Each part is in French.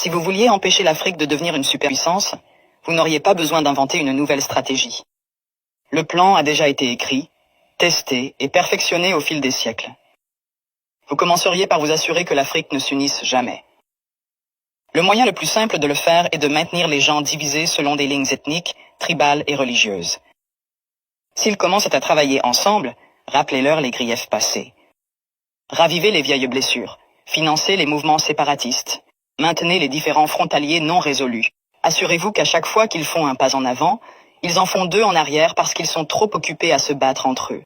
Si vous vouliez empêcher l'Afrique de devenir une superpuissance, vous n'auriez pas besoin d'inventer une nouvelle stratégie. Le plan a déjà été écrit, testé et perfectionné au fil des siècles. Vous commenceriez par vous assurer que l'Afrique ne s'unisse jamais. Le moyen le plus simple de le faire est de maintenir les gens divisés selon des lignes ethniques, tribales et religieuses. S'ils commencent à travailler ensemble, rappelez-leur les griefs passés. Ravivez les vieilles blessures, financez les mouvements séparatistes, maintenez les différends frontaliers non résolus. Assurez-vous qu'à chaque fois qu'ils font un pas en avant, ils en font deux en arrière parce qu'ils sont trop occupés à se battre entre eux.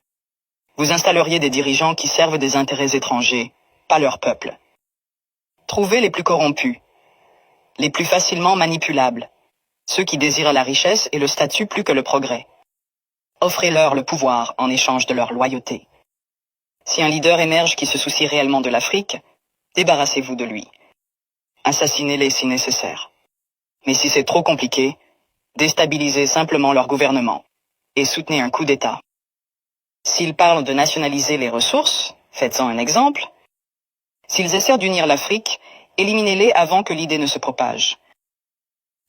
Vous installeriez des dirigeants qui servent des intérêts étrangers, pas leur peuple. Trouvez les plus corrompus, les plus facilement manipulables, ceux qui désirent la richesse et le statut plus que le progrès. Offrez-leur le pouvoir en échange de leur loyauté. Si un leader émerge qui se soucie réellement de l'Afrique, débarrassez-vous de lui. Assassinez-les si nécessaire. Mais si c'est trop compliqué, déstabilisez simplement leur gouvernement et soutenez un coup d'État. S'ils parlent de nationaliser les ressources, faites-en un exemple. S'ils essaient d'unir l'Afrique, éliminez-les avant que l'idée ne se propage.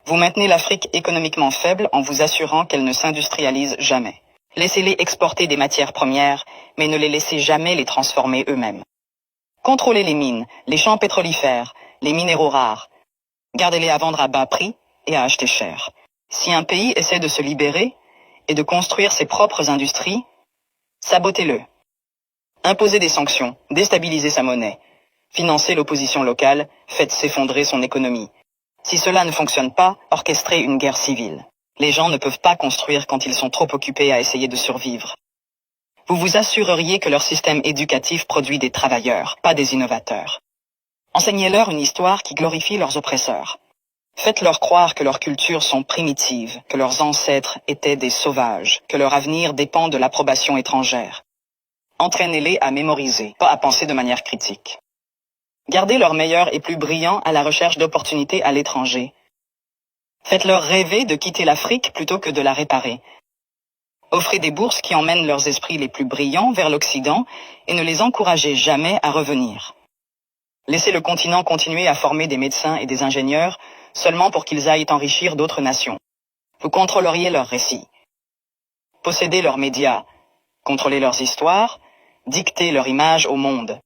Vous maintenez l'Afrique économiquement faible en vous assurant qu'elle ne s'industrialise jamais. Laissez-les exporter des matières premières, mais ne les laissez jamais les transformer eux-mêmes. Contrôlez les mines, les champs pétrolifères, les minéraux rares. Gardez-les à vendre à bas prix et à acheter cher. Si un pays essaie de se libérer et de construire ses propres industries, sabotez-le. Imposez des sanctions, déstabilisez sa monnaie. Financez l'opposition locale, faites s'effondrer son économie. Si cela ne fonctionne pas, orchestrez une guerre civile. Les gens ne peuvent pas construire quand ils sont trop occupés à essayer de survivre. Vous vous assureriez que leur système éducatif produit des travailleurs, pas des innovateurs. Enseignez-leur une histoire qui glorifie leurs oppresseurs. Faites-leur croire que leurs cultures sont primitives, que leurs ancêtres étaient des sauvages, que leur avenir dépend de l'approbation étrangère. Entraînez-les à mémoriser, pas à penser de manière critique. Gardez leurs meilleurs et plus brillants à la recherche d'opportunités à l'étranger. Faites-leur rêver de quitter l'Afrique plutôt que de la réparer. Offrez des bourses qui emmènent leurs esprits les plus brillants vers l'Occident et ne les encouragez jamais à revenir. Laissez le continent continuer à former des médecins et des ingénieurs seulement pour qu'ils aillent enrichir d'autres nations. Vous contrôleriez leurs récits. Possédez leurs médias, contrôlez leurs histoires, dictez leur image au monde.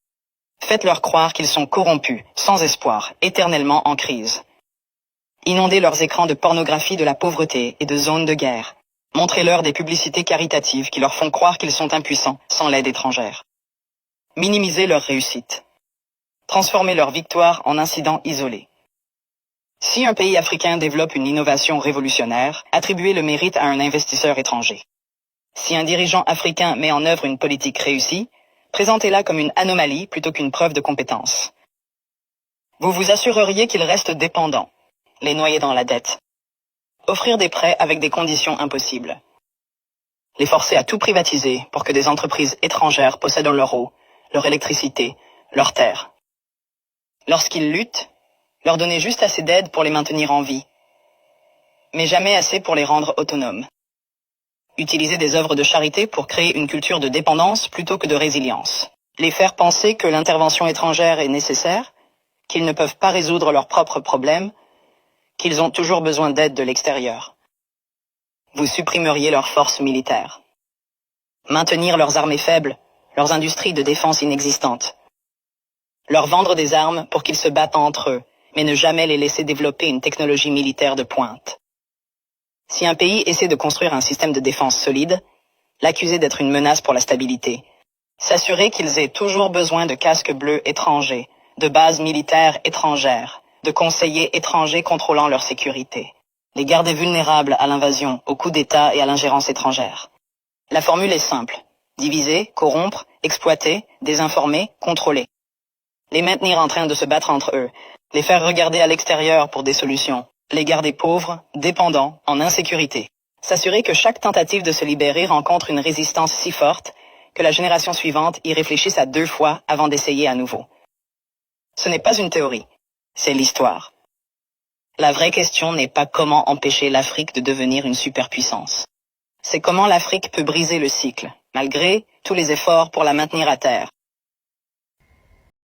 Faites-leur croire qu'ils sont corrompus, sans espoir, éternellement en crise. Inondez leurs écrans de pornographie de la pauvreté et de zones de guerre. Montrez-leur des publicités caritatives qui leur font croire qu'ils sont impuissants, sans l'aide étrangère. Minimisez leur réussite. Transformez leur victoire en incidents isolés. Si un pays africain développe une innovation révolutionnaire, attribuez le mérite à un investisseur étranger. Si un dirigeant africain met en œuvre une politique réussie, présentez-la comme une anomalie plutôt qu'une preuve de compétence. Vous vous assureriez qu'ils restent dépendants, les noyer dans la dette. Offrir des prêts avec des conditions impossibles. Les forcer à tout privatiser pour que des entreprises étrangères possèdent leur eau, leur électricité, leurs terres. Lorsqu'ils luttent, leur donner juste assez d'aide pour les maintenir en vie, mais jamais assez pour les rendre autonomes. Utiliser des œuvres de charité pour créer une culture de dépendance plutôt que de résilience. Les faire penser que l'intervention étrangère est nécessaire, qu'ils ne peuvent pas résoudre leurs propres problèmes, qu'ils ont toujours besoin d'aide de l'extérieur. Vous supprimeriez leurs forces militaires. Maintenir leurs armées faibles, leurs industries de défense inexistantes. Leur vendre des armes pour qu'ils se battent entre eux, mais ne jamais les laisser développer une technologie militaire de pointe. Si un pays essaie de construire un système de défense solide, l'accuser d'être une menace pour la stabilité. S'assurer qu'ils aient toujours besoin de casques bleus étrangers, de bases militaires étrangères, de conseillers étrangers contrôlant leur sécurité. Les garder vulnérables à l'invasion, aux coups d'État et à l'ingérence étrangère. La formule est simple. Diviser, corrompre, exploiter, désinformer, contrôler. Les maintenir en train de se battre entre eux. Les faire regarder à l'extérieur pour des solutions. Les garder pauvres, dépendants, en insécurité. S'assurer que chaque tentative de se libérer rencontre une résistance si forte que la génération suivante y réfléchisse à 2 fois avant d'essayer à nouveau. Ce n'est pas une théorie, c'est l'histoire. La vraie question n'est pas comment empêcher l'Afrique de devenir une superpuissance. C'est comment l'Afrique peut briser le cycle, malgré tous les efforts pour la maintenir à terre.